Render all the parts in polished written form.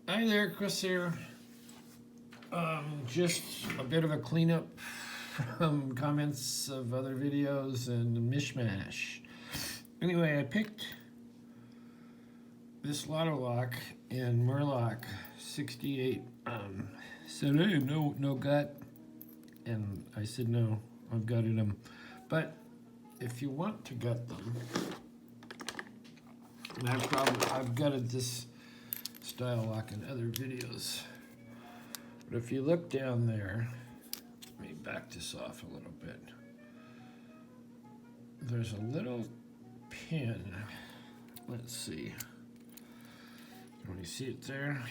Hi there, Chris here. Just a bit of a cleanup from comments of other videos and mishmash. Anyway, I picked this Lotto Lock in Murloc 68. Said, hey, no gut. And I said, no, I've gutted them. But if you want to gut them, and I've gutted this style lock in other videos. But if you look down there, let me back this off a little bit. There's a little pin. Let's see. Can you see it there?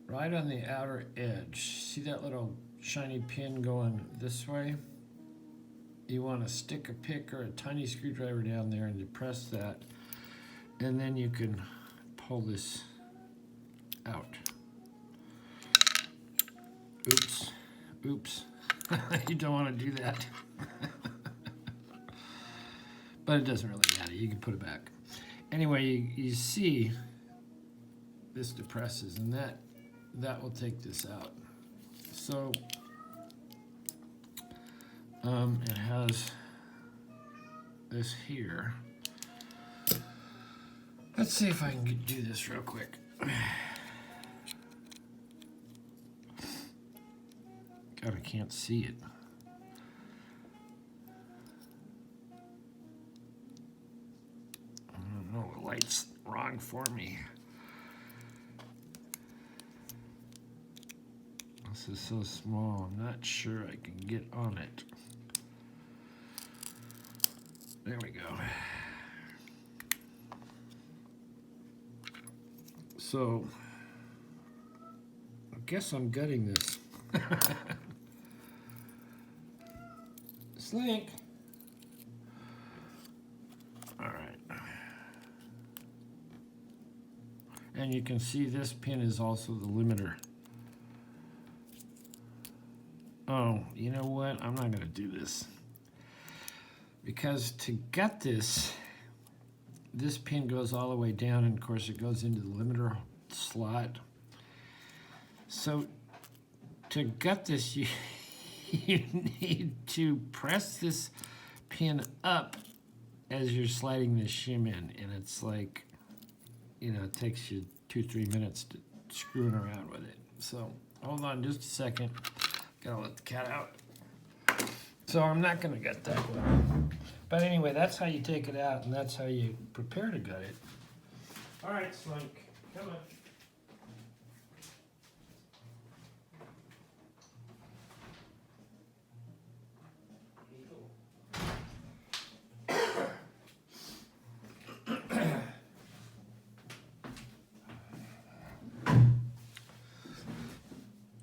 Right on the outer edge. See that little shiny pin going this way? You want to stick a pick or a tiny screwdriver down there and depress that. And then you can pull this out. Oops. You don't want to do that. But it doesn't really matter. You can put it back. Anyway, you see this depresses, and that will take this out. So it has this here. Let's see if I can do this real quick. God, I can't see it. I don't know, the light's wrong for me. This is so small, I'm not sure I can get on it. There we go. So, I guess I'm gutting this. Slink. All right. And you can see this pin is also the limiter. Oh, you know what? I'm not gonna do this. Because to gut this pin goes all the way down, and of course it goes into the limiter slot. So to gut this, you need to press this pin up as you're sliding this shim in, and it's like, it takes you 2-3 minutes to screwing around with it. So hold on just a second. Gotta let the cat out. So I'm not gonna gut that one. But anyway, that's how you take it out, and that's how you prepare to gut it. All right, Slink, come on.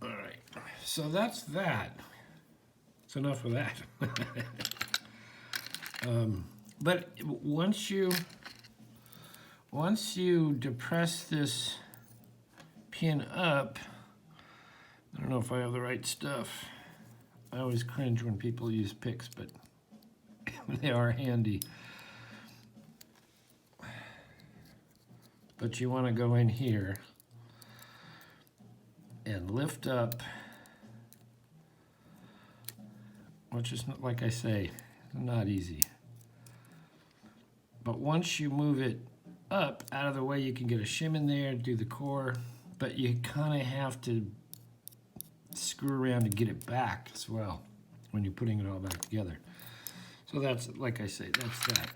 All right, so that's that. It's enough of that. But once you depress this pin up, I don't know if I have the right stuff. I always cringe when people use picks, but they are handy. But you want to go in here and lift up, which is, like I say, not easy. But once you move it up out of the way, you can get a shim in there, do the core, but you kind of have to screw around to get it back as well when you're putting it all back together. So that's, like I say, that's that.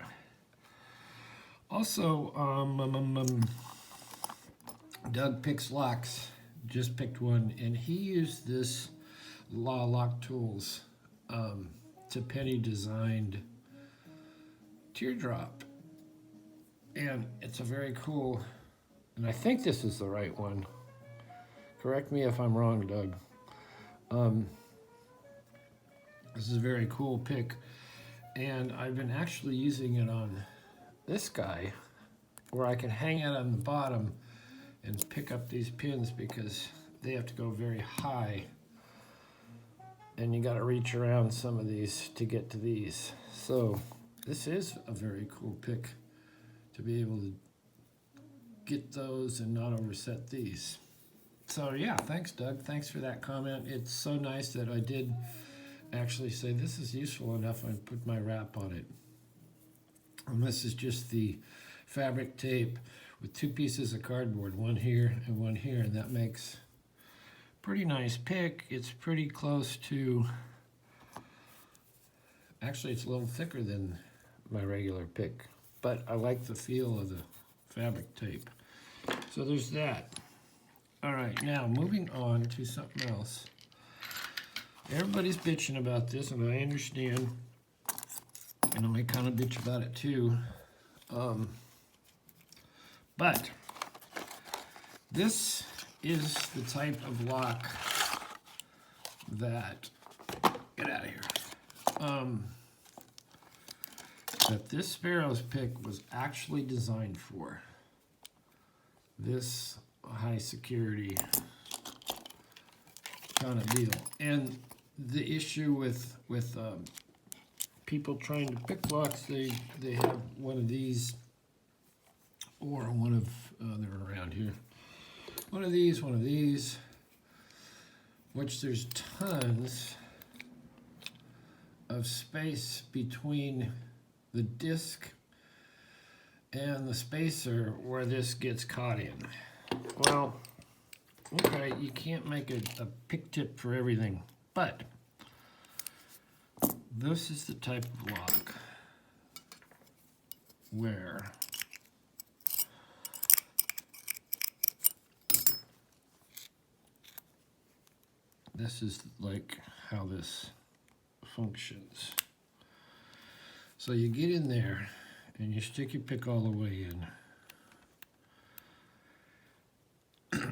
Also, Doug picks locks, just picked one, and he used this Law Lock Tools to Penny designed teardrop. And it's a very cool, and I think this is the right one. Correct me if I'm wrong, Doug. This is a very cool pick. And I've been actually using it on this guy, where I can hang it on the bottom and pick up these pins because they have to go very high. And you gotta reach around some of these to get to these. So this is a very cool pick to be able to get those and not overset these. So yeah, thanks Doug. Thanks for that comment. It's so nice that I did actually say this is useful enough and put my wrap on it. And this is just the fabric tape with 2 pieces of cardboard, one here and one here, and that makes pretty nice pick. It's pretty close to, actually it's a little thicker than my regular pick, but I like the feel of the fabric tape. So there's that. All right, now moving on to something else. Everybody's bitching about this, and I understand, and I kind of bitch about it too. But this is the type of lock that, get out of here, that this Sparrow's pick was actually designed for. This high security kind of deal. And the issue with people trying to pick locks, they have one of these, or one of, they're around here. One of these, which there's tons of space between the disc and the spacer where this gets caught in. Well, okay, you can't make a pick tip for everything, but this is the type of lock where this is like how this functions. So you get in there and you stick your pick all the way in.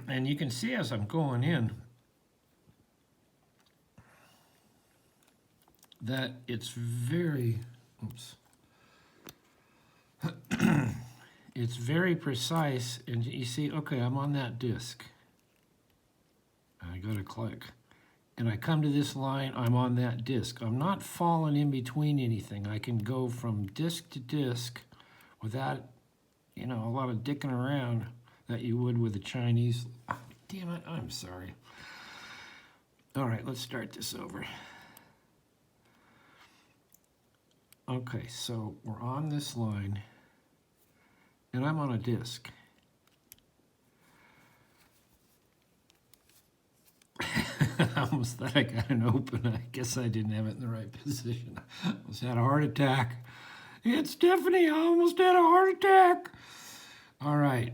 And you can see as I'm going in that it's very, oops, it's very precise, and you see, okay, I'm on that disc. I go to click, and I come to this line, I'm on that disc. I'm not falling in between anything. I can go from disc to disc without, you know, a lot of dicking around that you would with a Chinese. Oh, damn it, I'm sorry. All right, let's start this over. Okay, so we're on this line, and I'm on a disc. I almost thought I got an open. I guess I didn't have it in the right position. I almost had a heart attack. It's Stephanie, I almost had a heart attack. All right.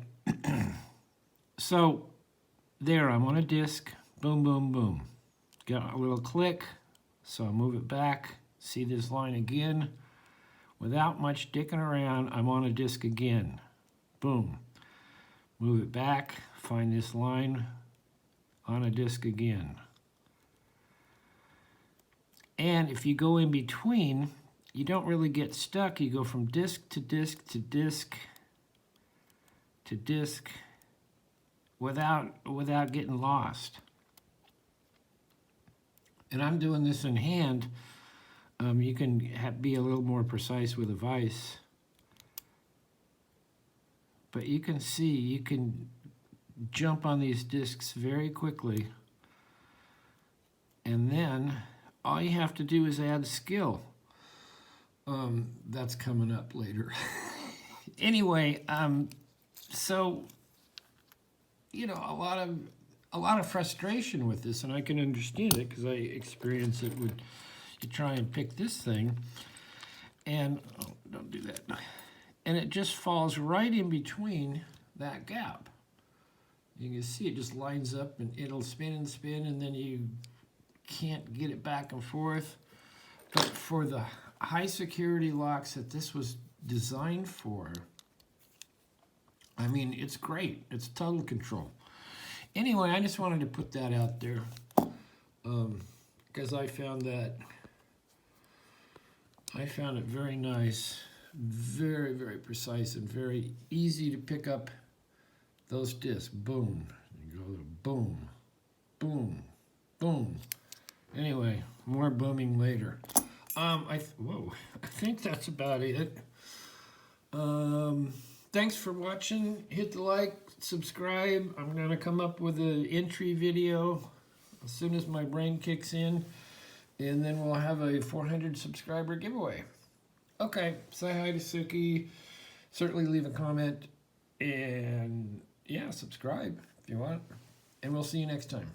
So there, I'm on a disc. Boom, boom, boom. Got a little click, so I move it back. See this line again. Without much dicking around, I'm on a disc again. Boom. Move it back, find this line, on a disc again. And if you go in between, you don't really get stuck. You go from disc to disc to disc to disc without getting lost. And I'm doing this in hand. You can be a little more precise with a vise. But you can see, you can jump on these discs very quickly. And then all you have to do is add skill. That's coming up later. Anyway, so, you know, a lot of frustration with this, and I can understand it because I experience it with, you try and pick this thing, and, oh, don't do that. And it just falls right in between that gap. You can see it just lines up, and it'll spin and spin, and then you can't get it back and forth. But for the high security locks that this was designed for, I mean, it's great. It's total control. Anyway, I just wanted to put that out there because I found it very nice, very, very precise, and very easy to pick up those discs. Boom. You go boom, boom, boom. Anyway, more booming later. I think that's about it. thanks for watching. Hit the like, subscribe. I'm going to come up with an entry video as soon as my brain kicks in. And then we'll have a 400 subscriber giveaway. Okay, say hi to Suki. Certainly leave a comment. And yeah, subscribe if you want. And we'll see you next time.